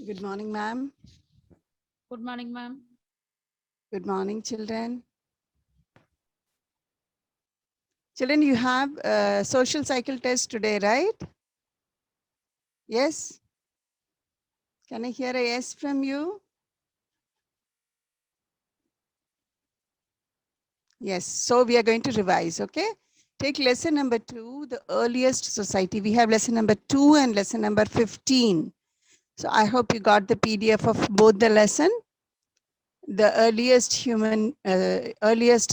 Good morning, ma'am. Good morning, ma'am. Good morning, children. Children, you have a social cycle test today, right? Yes? Can I hear a yes from you? Yes. So we are going to revise, okay? Take lesson number 2, the earliest society. We have lesson number 2 and lesson number 15. So I hope you got the PDF of both the lesson. The earliest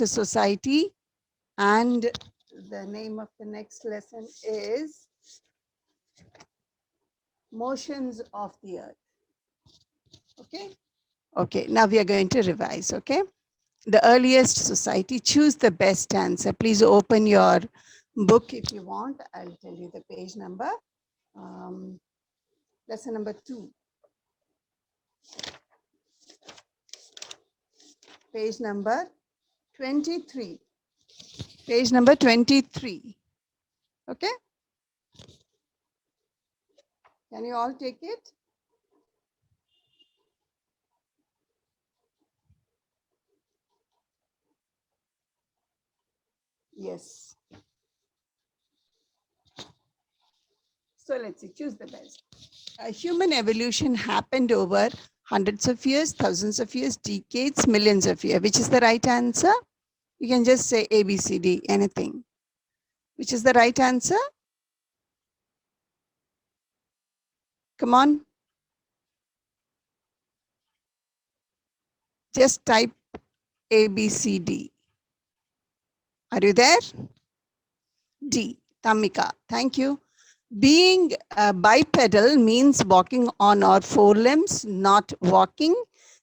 society, and the name of the next lesson is motions of the earth. Okay. Okay. Now we are going to revise. Okay. The earliest society. Choose the best answer. Please open your book if you want. I'll tell you the page number. Um, lesson number 2. Page number 23. Page number 23. Okay. Can you all take it? Yes. So let's see. Choose the best. Human evolution happened over hundreds of years, thousands of years, decades, millions of years. Which is the right answer? You can just say A, B, C, D, anything. Which is the right answer? Come on. Just type A, B, C, D. Are you there? D. Tamika. Thank you. Being bipedal means walking on our forelimbs, not walking,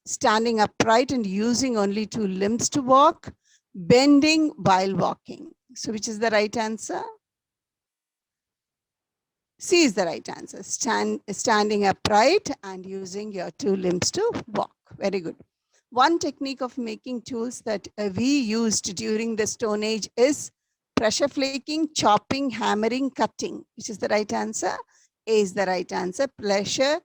standing upright and using only 2 limbs to walk, bending while walking. So which is the right answer? C is the right answer. Standing upright and using your 2 limbs to walk. Very good. One technique of making tools that we used during the Stone Age is pressure flaking, chopping, hammering, cutting. Which is the right answer? A is the right answer. Pressure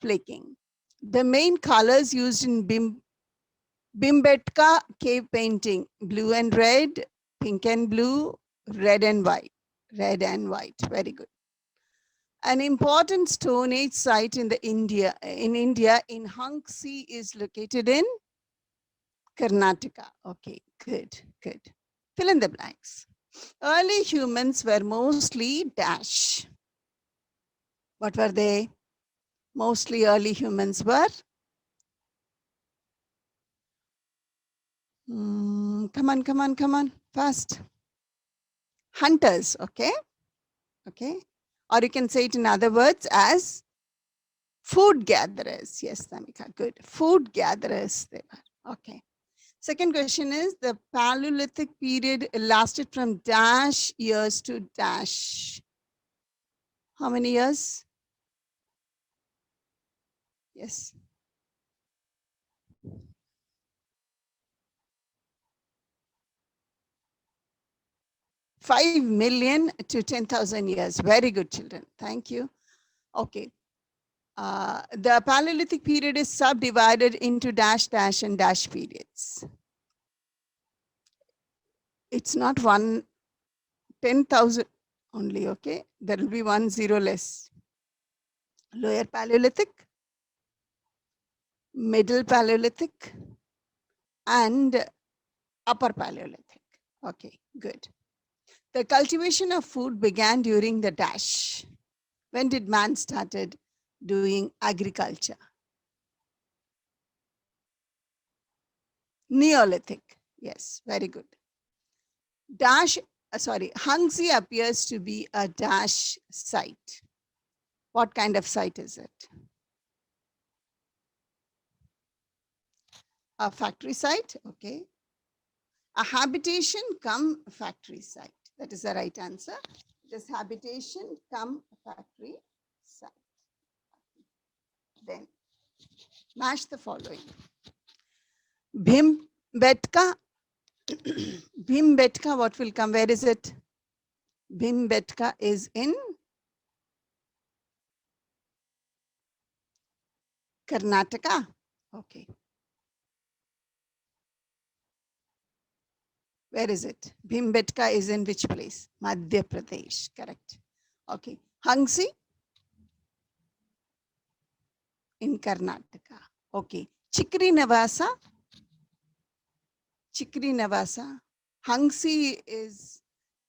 flaking. The main colors used in Bhimbetka cave painting: blue and red, pink and blue, red and white. Red and white. Very good. An important Stone Age site in India in Hanksi is located in Karnataka. Okay, good, good. Fill in the blanks. Early humans were mostly dash. What were they? Mostly early humans were. Come on, fast. Hunters, okay? Okay. Or you can say it in other words as food gatherers. Yes, Tamika, good. Food gatherers they were. Okay. Second question is the Paleolithic period lasted from dash years to dash. How many years? Yes. 5 million to 10,000 years. Very good, children. Thank you. Okay. The Paleolithic period is subdivided into dash, dash, and dash periods. It's not 10,000 only, okay? There will be 1 0 less. Lower Paleolithic, Middle Paleolithic, and Upper Paleolithic. Okay, good. The cultivation of food began during the dash. When did man started doing agriculture? Neolithic. Yes, very good. Hangzhou appears to be a dash site. What kind of site is it? A factory site, okay. A habitation come factory site. That is the right answer. This habitation come factory site. Then match the following. Bhimbetka. Bhimbetka, what will come? Where is it? Bhimbetka is in Karnataka. Okay. Where is it? Bhimbetka is in which place? Madhya Pradesh. Correct. Okay. Hangsi in Karnataka. Okay. Chikri Navasa. Chikri Navasa. Hangsi is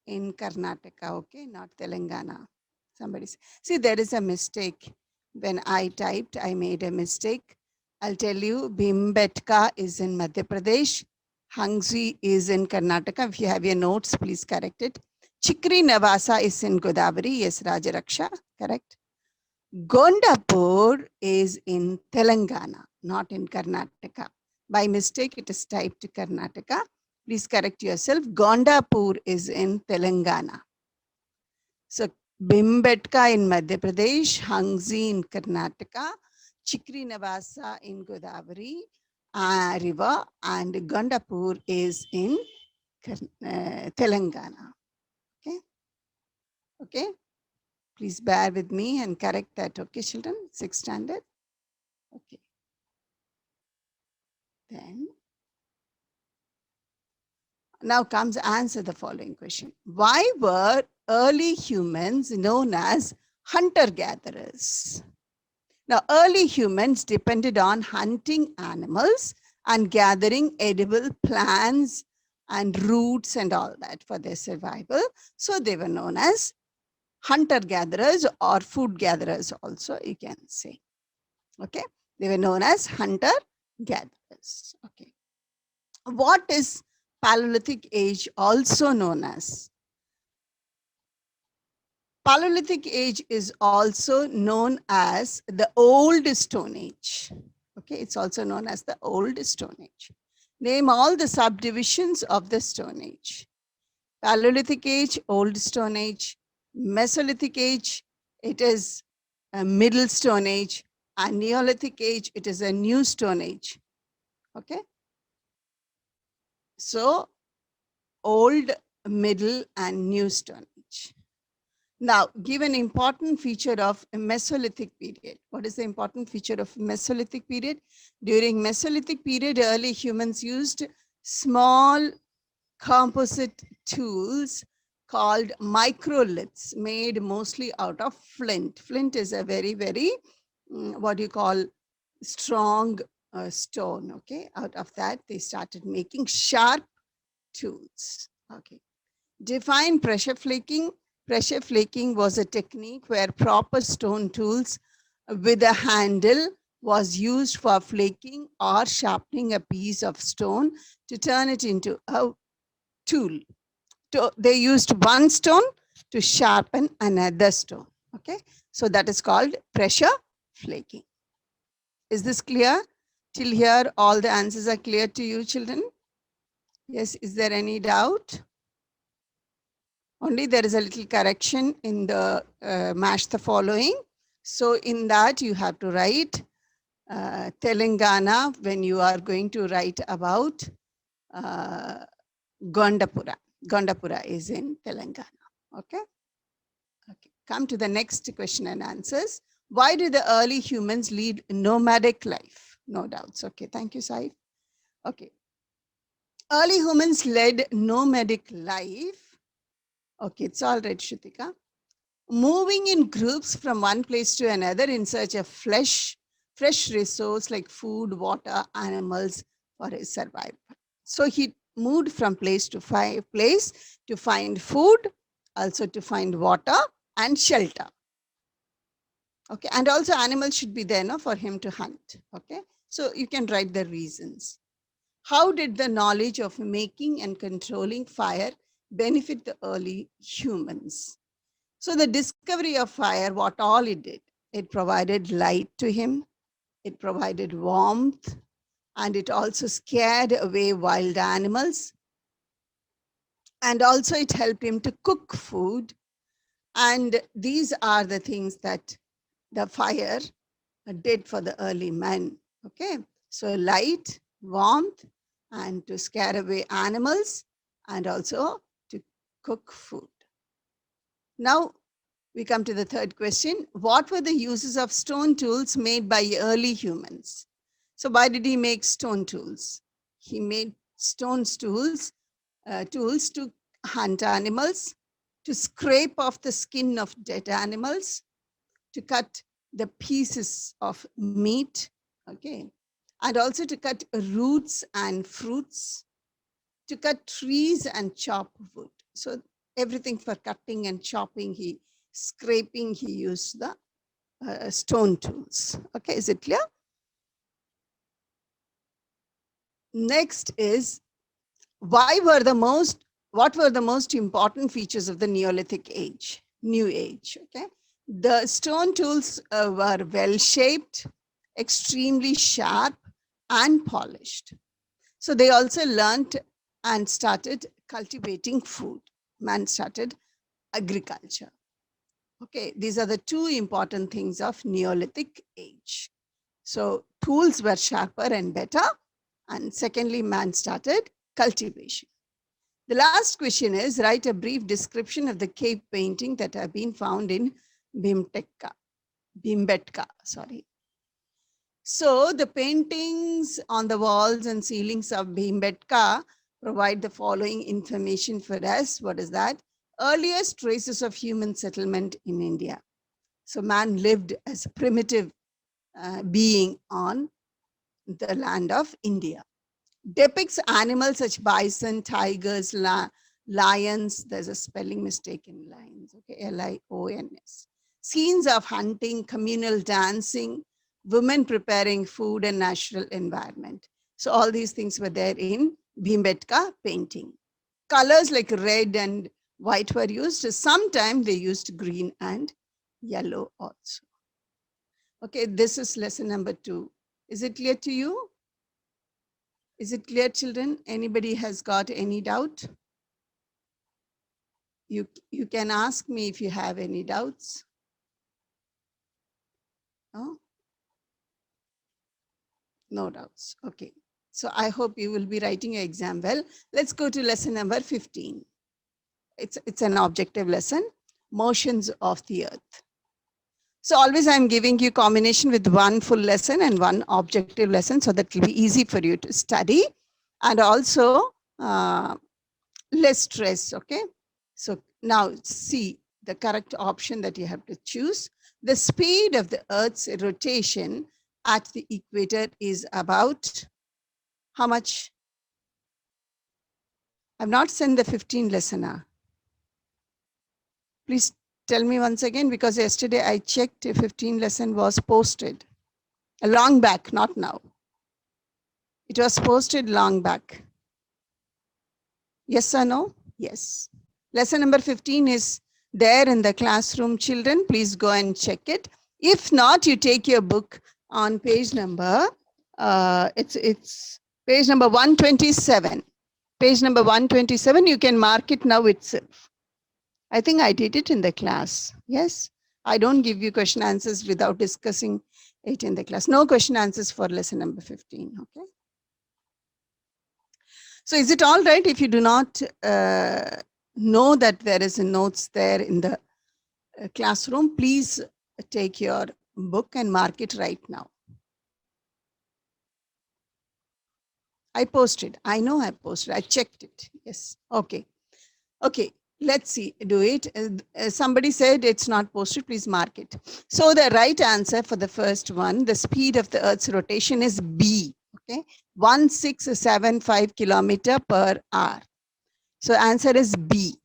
in Karnataka. Okay. Not Telangana. Somebody see, there is a mistake. When I typed, I made a mistake. I'll tell you, Bhimbetka is in Madhya Pradesh. Hangsi is in Karnataka. If you have your notes, please correct it. Chikri Navasa is in Godavari. Yes, Rajaraksha. Correct. Gondapur is in Telangana, not in Karnataka. By mistake, it is typed Karnataka. Please correct yourself. Gondapur is in Telangana. So Bhimbetka in Madhya Pradesh, Hangsi in Karnataka, Chikri Navasa in Godavari river, and Gondapur is in Telangana. Okay. Okay. Please bear with me and correct that. Okay, children, 6th standard. Okay. Then now comes answer the following question. Why were early humans known as hunter-gatherers? Now, early humans depended on hunting animals and gathering edible plants and roots and all that for their survival. So they were known as hunter-gatherers or food gatherers also, you can say. Okay, they were known as hunter-gatherers. Okay. What is Paleolithic age also known as? Paleolithic age is also known as the Old Stone Age. Okay, it's also known as the Old Stone Age. Name all the subdivisions of the Stone Age. Paleolithic age, Old Stone Age, Mesolithic age, it is a Middle Stone Age, and Neolithic age, it is a New Stone Age. Okay. So, Old, Middle, and New Stone Age. Now, give an important feature of a Mesolithic period. What is the important feature of Mesolithic period? During Mesolithic period, early humans used small composite tools called microliths, made mostly out of flint. Flint is a very, very, what you call, strong stone. Okay, out of that, they started making sharp tools. Okay. Define pressure flaking. Pressure flaking was a technique where proper stone tools with a handle was used for flaking or sharpening a piece of stone to turn it into a tool. They used one stone to sharpen another stone. Okay, so that is called pressure flaking. Is this clear? Till here, all the answers are clear to you, children? Yes, is there any doubt? Only there is a little correction in the match the following. So in that you have to write Telangana when you are going to write about Gondapura. Gondapura is in Telangana. Okay. Okay. Come to the next question and answers. Why do the early humans lead nomadic life? No doubts. Okay. Thank you, Saif. Okay. Early humans led nomadic life. Okay, it's all right, Shrutika. Moving in groups from one place to another in search of fresh resource like food, water, animals for his survival. So he moved from place to find food, also to find water and shelter. Okay, and also animals should be there, no, for him to hunt. Okay, so you can write the reasons. How did the knowledge of making and controlling fire benefit the early humans? So the discovery of fire, what all it did, it provided light to him, it provided warmth, and it also scared away wild animals. And also it helped him to cook food. And these are the things that the fire did for the early men. Okay, so light, warmth, and to scare away animals, and also to cook food. Now, We come to the third question. What were the uses of stone tools made by early humans? So why did he make stone tools? He made stone tools to hunt animals, to scrape off the skin of dead animals, to cut the pieces of meat, okay, and also to cut roots and fruits, to cut trees and chop wood. So everything for cutting and chopping, scraping, he used the stone tools. Okay, is it clear? Next is, what were the most important features of the Neolithic age, New Age? Okay, the stone tools were well shaped, extremely sharp, and polished. So they also learned and started cultivating food. Man started agriculture. Okay, these are the two important things of Neolithic age. So tools were sharper and better. And secondly, man started cultivation. The last question is, write a brief description of the cave painting that have been found in Bhimbetka. So the paintings on the walls and ceilings of Bhimbetka provide the following information for us. What is that? Earliest traces of human settlement in India. So man lived as a primitive being on the land of India. Depicts animals such bison, tigers, lions. There's a spelling mistake in lions. Okay, Lions. Scenes of hunting, communal dancing, women preparing food, and natural environment. So all these things were there in Bhimbetka painting. Colors like red and white were used. Sometimes they used green and yellow also. Okay, this is lesson number 2. Is it clear to you? Is it clear, children? Anybody has got any doubt? You can ask me if you have any doubts. No? No doubts. Okay. So I hope you will be writing your exam well. Let's go to lesson number 15. It's an objective lesson, motions of the earth. So always I'm giving you combination with one full lesson and one objective lesson, so that it will be easy for you to study, and also less stress. Okay. So now see the correct option that you have to choose. The speed of the Earth's rotation at the equator is about how much? I've not sent the 15 lesson. Please tell me once again, because yesterday I checked if 15 lesson was posted. Long back, not now. It was posted long back. Yes or no? Yes. Lesson number 15 is there in the classroom, children. Please go and check it. If not, you take your book on page number, it's page number 127. Page number 127, you can mark it now itself. I think I did it in the class. Yes. I don't give you question answers without discussing it in the class. No question answers for lesson number 15. Okay. So is it all right if you do not know that there is a notes there in the classroom? Please take your book and mark it right now. I posted. I know I posted. I checked it. Yes. Okay. Okay. Let's see. Do it. Somebody said it's not posted. Please mark it. So the right answer for the first one, the speed of the Earth's rotation is B. Okay. 1675 kilometer per hour. So answer is B.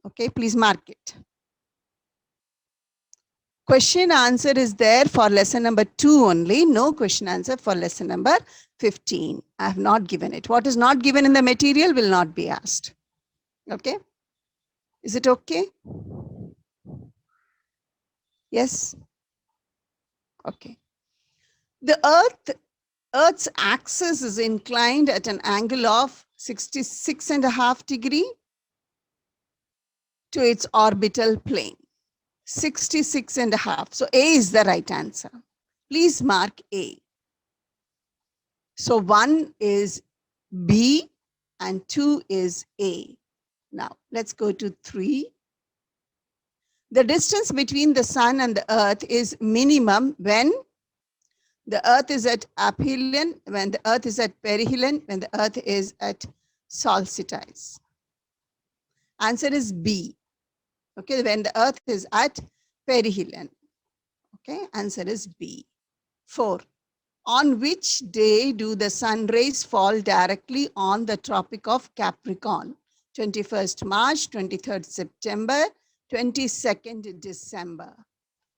Okay, please mark it. Question answer is there for lesson number 2 only. No question answer for lesson number 15. I have not given it. What is not given in the material will not be asked. Okay. Is it okay? Yes. Okay. The Earth's axis is inclined at an angle of 66.5 degrees to its orbital plane. 66.5. So A is the right answer. Please mark A. So 1 is B and 2 is A. Now let's go to 3. The distance between the sun and the earth is minimum when the earth is at aphelion, when the earth is at perihelion, when the earth is at solstice. Answer is B. Okay, when the earth is at perihelion. Okay, answer is B. 4. On which day do the sun rays fall directly on the Tropic of Capricorn? 21st March, 23rd September, 22nd December.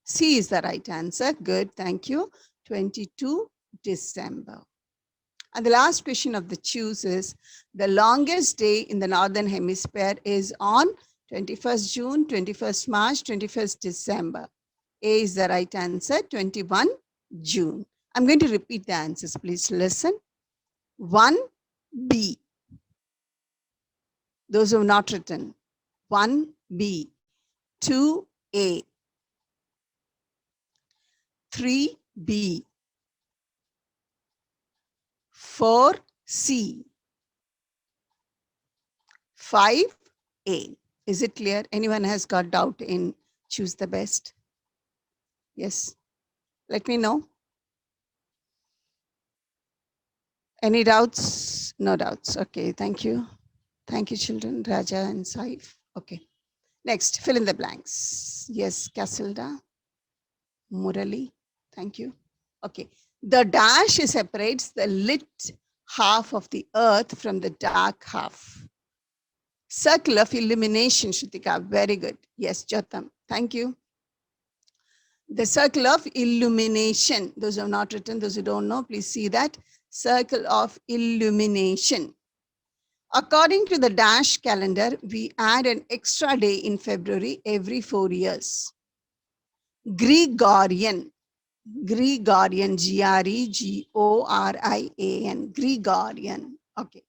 C is the right answer. Good, thank you. 22 December. And the last question of the choose is, the longest day in the Northern Hemisphere is on 21st June, 21st March, 21st December. A is the right answer, 21 June. I'm going to repeat the answers, please listen. 1B. Those who have not written. 1B. 2A. 3B. 4C. 5A. Is it clear? Anyone has got doubt in choose the best? Yes. Let me know. Any doubts? No doubts. Okay, thank you. Thank you, children. Raja and Saif. Okay. Next, fill in the blanks. Yes, Casilda. Murali. Thank you. Okay. The dash separates the lit half of the earth from the dark half. Circle of illumination, Shrutika. Very good. Yes, Jotam. Thank you. The circle of illumination. Those who have not written, those who don't know, please see that. Circle of illumination. According to the dash calendar, we add an extra day in February every 4 years. Gregorian. Gregorian. Gregorian. Gregorian. Okay.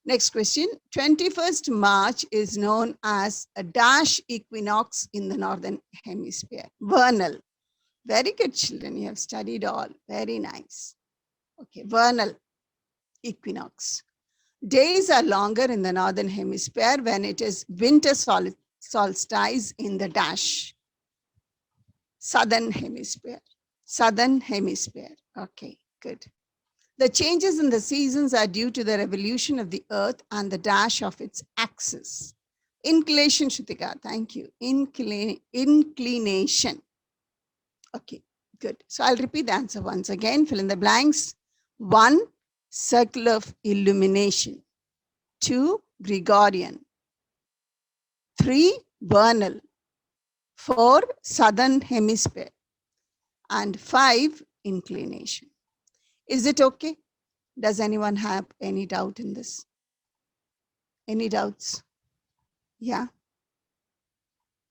Next question. 21st March is known as a dash equinox in the Northern Hemisphere. Vernal. Very good, children. You have studied all. Very nice. Okay. Vernal equinox. Days are longer in the Northern Hemisphere when it is winter solstice in the dash. Southern Hemisphere. Southern Hemisphere. Okay, good. The changes in the seasons are due to the revolution of the earth and the dash of its axis. Inclination, Shrutika, thank you. Inclination. Okay, good. So I'll repeat the answer once again. Fill in the blanks. 1, circle of illumination. 2, Gregorian. 3, vernal. 4, southern hemisphere. And 5, inclination. Is it okay? Does anyone have any doubt in this? Any doubts? Yeah?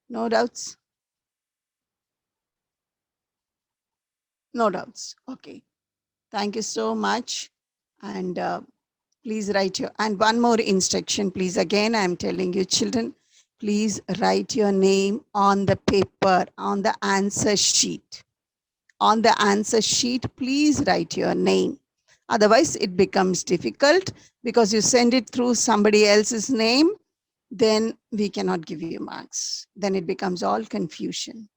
No doubts? No doubts. Okay. Thank you so much. And please write your, and one more instruction, please. Again, I'm telling you, children, please write your name on the paper, on the answer sheet. On the answer sheet, please write your name. Otherwise, it becomes difficult because you send it through somebody else's name, then we cannot give you marks. Then it becomes all confusion.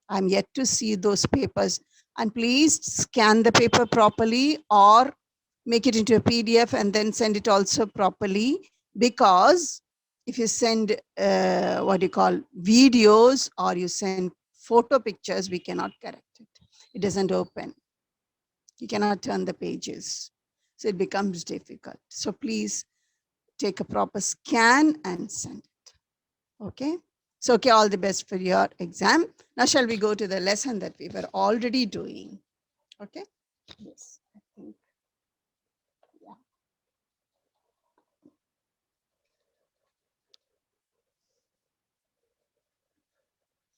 I'm yet to see those papers. And please scan the paper properly or make it into a PDF and then send it also properly, because if you send what you call videos or you send photo pictures, we cannot correct it. It doesn't open. You cannot turn the pages. So it becomes difficult. So please take a proper scan and send it. Okay. So, okay, all the best for your exam. Now, shall we go to the lesson that we were already doing? Okay. Yes, I think. Yeah.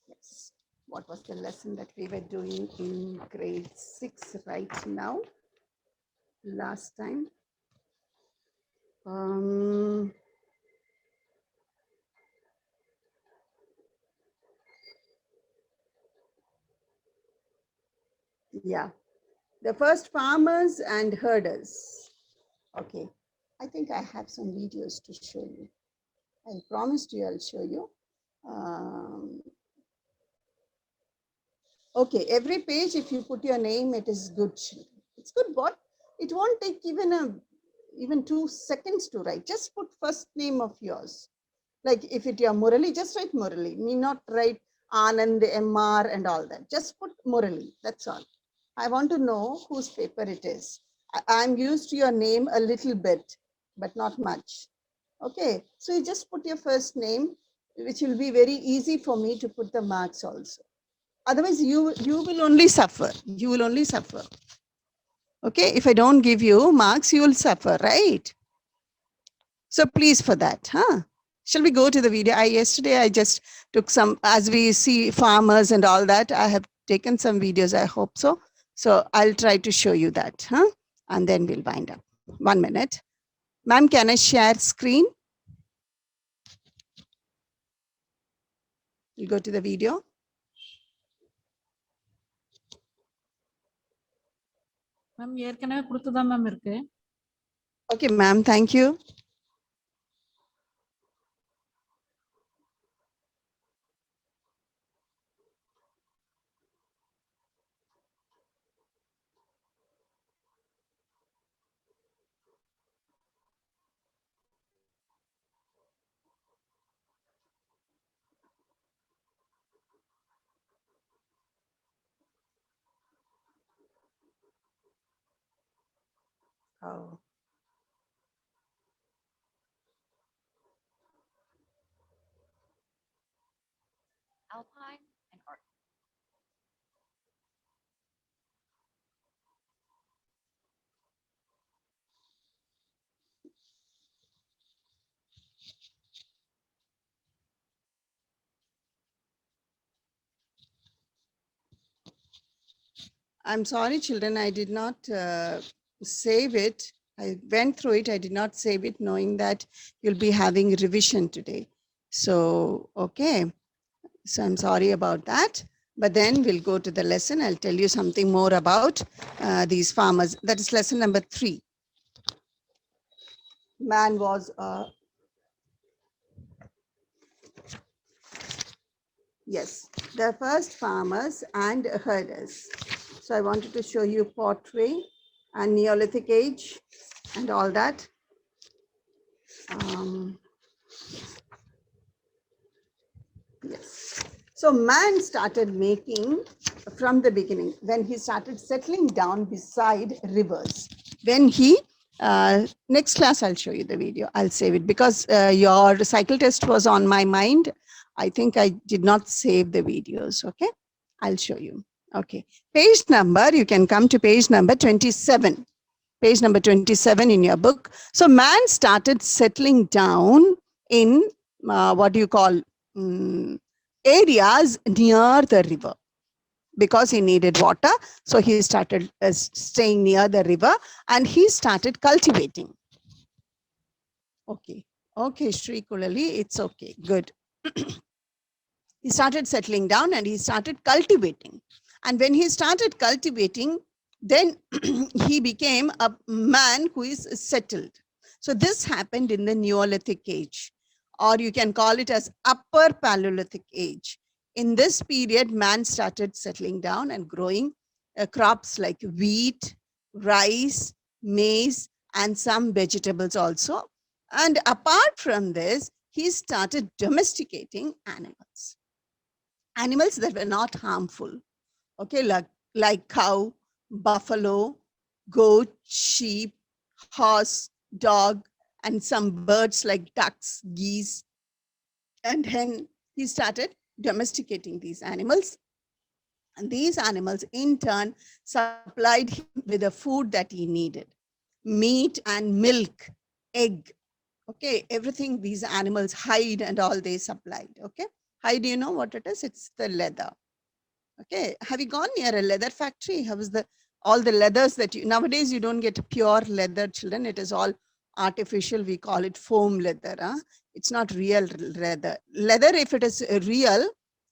Yes. What was the lesson that we were doing in grade 6 right now? Last time. Yeah. The first, farmers and herders. Okay. I think I have some videos to show you. I promised you I'll show you. Um, okay, every page, if you put your name, it is good. It's good. What? It won't take even 2 seconds to write. Just put first name of yours. Like if it you're Murali, just write Murali. Need not write Anand, MR and all that. Just put Murali. That's all. I want to know whose paper it is. I'm used to your name a little bit, but not much. Okay, so you just put your first name, which will be very easy for me to put the marks also. Otherwise, you will only suffer. You will only suffer. Okay, if I don't give you marks, you will suffer, right? So please for that, huh? Shall we go to the video? Yesterday I just took some, as we see farmers and all that, I have taken some videos, I hope so. So I'll try to show you that, huh? And then we'll wind up. 1 minute. Ma'am, can I share screen? We'll go to the video. Ma'am ஏற்கனவே கொடுத்துதான் ma'am இருக்கு. Okay, ma'am, thank you. Oh. Alpine and Arctic. I'm sorry, children, I did not save it. I went through it. I did not save it knowing that you'll be having revision today. So, okay. So I'm sorry about that. But then we'll go to the lesson. I'll tell you something more about these farmers. That is lesson number 3. Man was yes, the first farmers and herders. So I wanted to show you pottery and Neolithic age and all that. Yes. So man started making from the beginning when he started settling down beside rivers. When he, next class, I'll show you the video. I'll save it because your cycle test was on my mind. I think I did not save the videos. Okay. I'll show you. Okay. Page number, you can come to page number 27. Page number 27 in your book. So man started settling down in what do you call areas near the river because he needed water. So he started staying near the river and he started cultivating. Okay. Okay, Shri Kulali, it's okay. Good. He started settling down and he started cultivating. And when he started cultivating, then he became a man who is settled. So this happened in the Neolithic age, or you can call it as Upper Paleolithic age. In this period, man started settling down and growing crops like wheat, rice, maize, and some vegetables also. And apart from this, he started domesticating animals. Animals that were not harmful. Okay, like cow, buffalo, goat, sheep, horse, dog, and some birds like ducks, geese, and hen. He started domesticating these animals. And these animals in turn supplied him with the food that he needed. Meat and milk, egg. Okay, everything these animals, hide and all they supplied. Okay, hide, you know what it is? It's the leather. Okay, have you gone near a leather factory? How is all the leathers that you, nowadays you don't get pure leather, children. It is all artificial. We call it foam leather. Huh? It's not real leather. Leather, if it is real,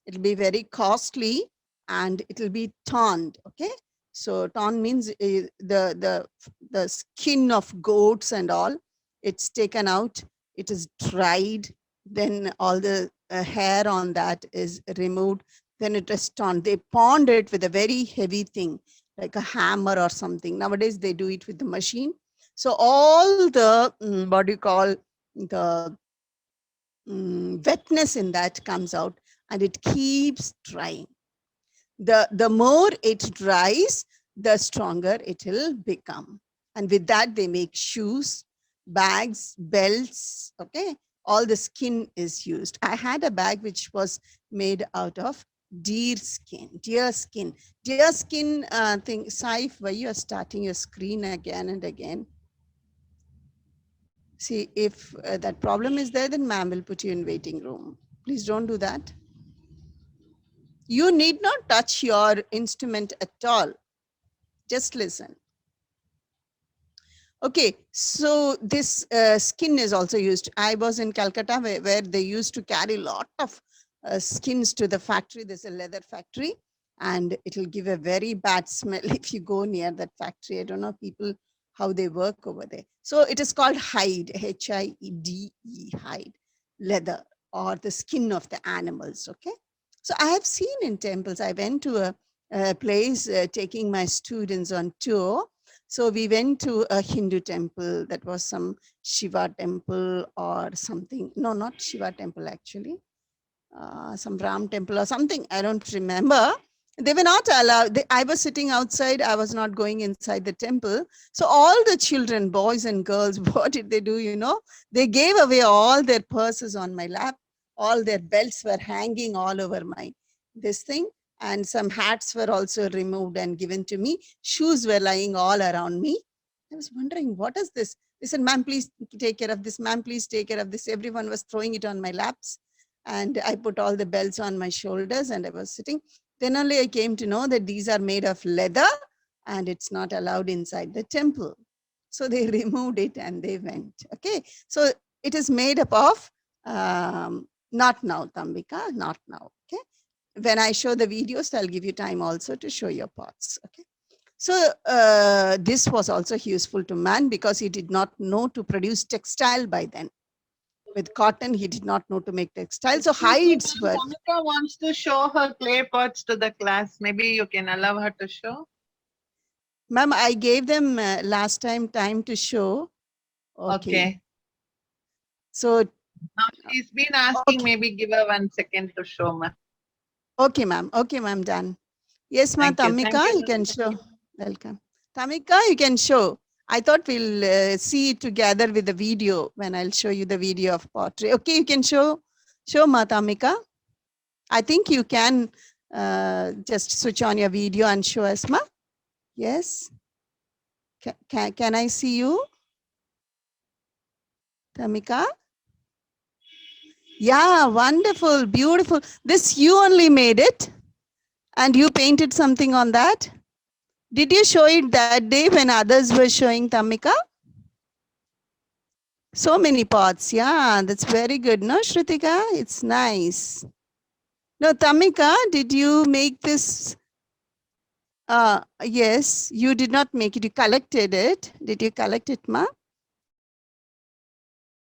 it'll be very costly and it'll be tanned. Okay, so tan means the skin of goats and all. It's taken out. It is dried. Then all the hair on that is removed, then it is torn. They pond it with a very heavy thing, like a hammer or something. Nowadays, they do it with the machine. So all the, what do you call, the wetness in that comes out, and it keeps drying. The more it dries, the stronger it will become. And with that, they make shoes, bags, belts, okay? All the skin is used. I had a bag which was made out of deer skin. Thing. Saif, why you are starting your screen again and again? See, if that problem is there, then ma'am will put you in waiting room. Please don't do that. You need not touch your instrument at all. Just listen. Okay, so this skin is also used. I was in Calcutta where they used to carry a lot of skins to the factory. There's a leather factory, and it'll give a very bad smell if you go near that factory. I don't know people how they work over there. So it is called hide, H-I-D-E, hide, leather, or the skin of the animals, okay? So I have seen in temples, I went to a place taking my students on tour. So we went to a Hindu temple. That was some Shiva temple or something. No, not Shiva temple actually. Some Ram temple or something. I don't remember. They were not allowed. I was sitting outside. I was not going inside the temple. So all the children, boys and girls, what did they do? You know, they gave away all their purses on my lap. All their belts were hanging all over my this thing. And some hats were also removed and given to me. Shoes were lying all around me. I was wondering, what is this? They said, ma'am, please take care of this. Ma'am, please take care of this. Everyone was throwing it on my laps. And I put all the belts on my shoulders and I was sitting. Then only I came to know that these are made of leather and it's not allowed inside the temple. So they removed it and they went. Okay. So it is made up of, not now, Tambika, not now. Okay. When I show the videos, I'll give you time also to show your pots. Okay. So this was also useful to man because he did not know to produce textile by then. With cotton, he did not know to make textiles. So hides were. Samita wants to show her clay pots to the class. Maybe you can allow her to show. Ma'am, I gave them last time to show. Okay. So Now she's been asking, maybe give her 1 second to show, ma. okay, ma'am. Okay, ma'am, done. Yes, ma'am, Tamika, you can show. Welcome. Tamika, you can show. I thought we'll see it together with the video when I'll show you the video of pottery. Okay, you can show ma, Tamika. I think you can just switch on your video and show us, ma. Yes. Can I see you? Tamika? Yeah, wonderful, beautiful. This you only made it and you painted something on that? Did you show it that day when others were showing, Tamika? So many pots. Yeah, that's very good. No, Shrutika? It's nice. No, Tamika, did you make this? Yes, you did not make it. You collected it. Did you collect it, ma?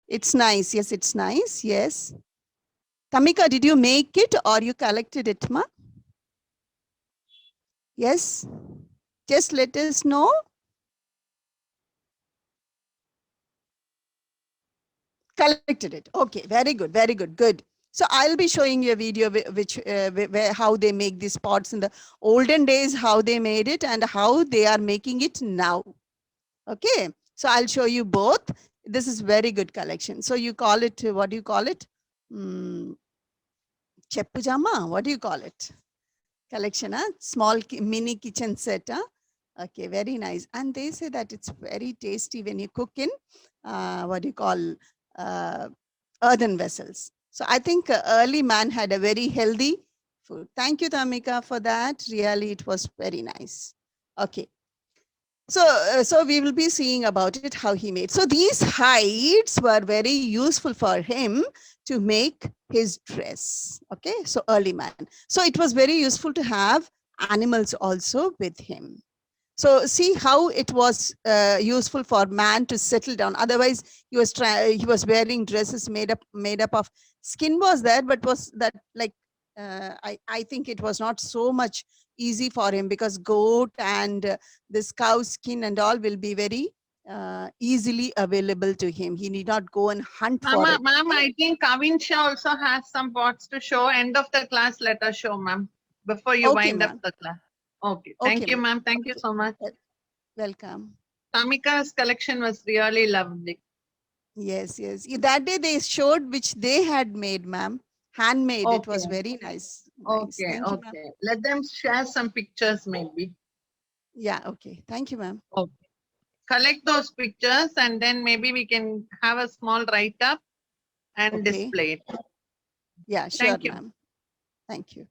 It's nice. Yes, it's nice. Yes. Tamika, did you make it or you collected it, ma? Yes. Just let us know. Collected it. Okay, very good, very good, good. So I'll be showing you a video which where how they make these pots in the olden days, how they made it and how they are making it now. Okay, so I'll show you both. This is very good collection. So you call it, what do you call it? Cheppujama, what do you call it? Collection, huh? Small mini kitchen set. Huh? Okay, very nice. And they say that it's very tasty when you cook in, what do you call, earthen vessels. So I think early man had a very healthy food. Thank you, Tamika, for that. Really, it was very nice. Okay. So we will be seeing about it, how he made. So these hides were very useful for him to make his dress. Okay, so early man. So it was very useful to have animals also with him. So see how it was useful for man to settle down. Otherwise, he was wearing dresses made up of skin was there, but was that like I think it was not so much easy for him, because goat and this cow skin and all will be very easily available to him. He need not go and hunt for it. Ma'am, I think Kavinsha also has some pots to show. End of the class, let us show, ma'am, before you Okay, wind ma'am. up the class. Okay. Thank Okay, you, ma'am. ma'am. Thank you so much. Welcome. Tamika's collection was really lovely. Yes, yes. That day they showed which they had made, ma'am. Handmade. It was Okay. very nice. Nice. Okay, Thank you, ma'am. okay. Let them share some pictures maybe. Yeah, okay. Thank you, ma'am. Okay. Collect those pictures and then maybe we can have a small write-up and Okay. display it. Yeah, sure, Thank you. ma'am. Thank you.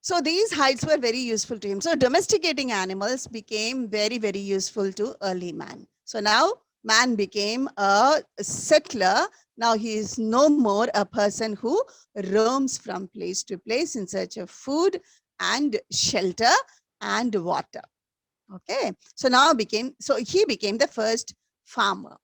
So these hides were very useful to him. So domesticating animals became very, very useful to early man. So now man became a settler. Now he is no more a person who roams from place to place in search of food and shelter and water. Okay. So now he became the first farmer.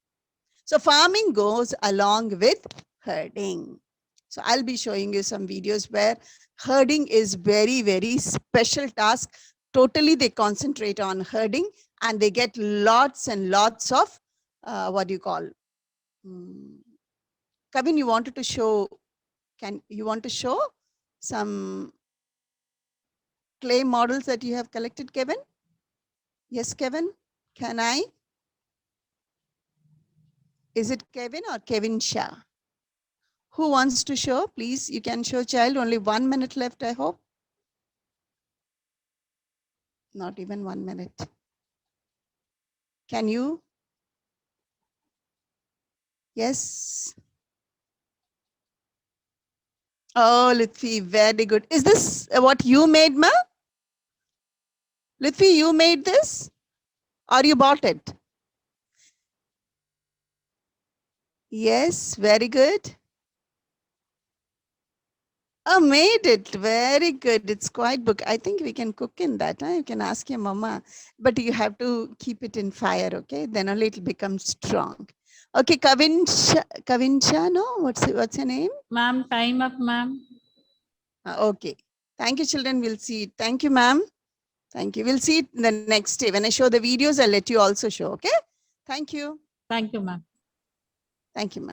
So farming goes along with herding. So I'll be showing you some videos where herding is very, very special task. Totally they concentrate on herding and they get lots and lots of, what do you call? Kevin, you wanted to show, you want to show some clay models that you have collected, Kevin? Yes, Kevin, can I? Is it Kevin or Kevin Shah? Who wants to show? Please, you can show, child. Only 1 minute left, I hope. Not even 1 minute. Can you? Yes. Oh, Lutfi, very good. Is this what you made, ma? Lutfi, you made this? Or you bought it? Yes, very good. Oh, made it. Very good. It's quite book. I think we can cook in that. Huh? You can ask your mama. But you have to keep it in fire, okay? Then only it will become strong. Okay, Kavinsha, no? What's your name? Ma'am, time up, ma'am. Okay. Thank you, children. We'll see it. Thank you, ma'am. Thank you. We'll see it the next day. When I show the videos, I'll let you also show, okay? Thank you. Thank you, ma'am. Thank you, ma'am.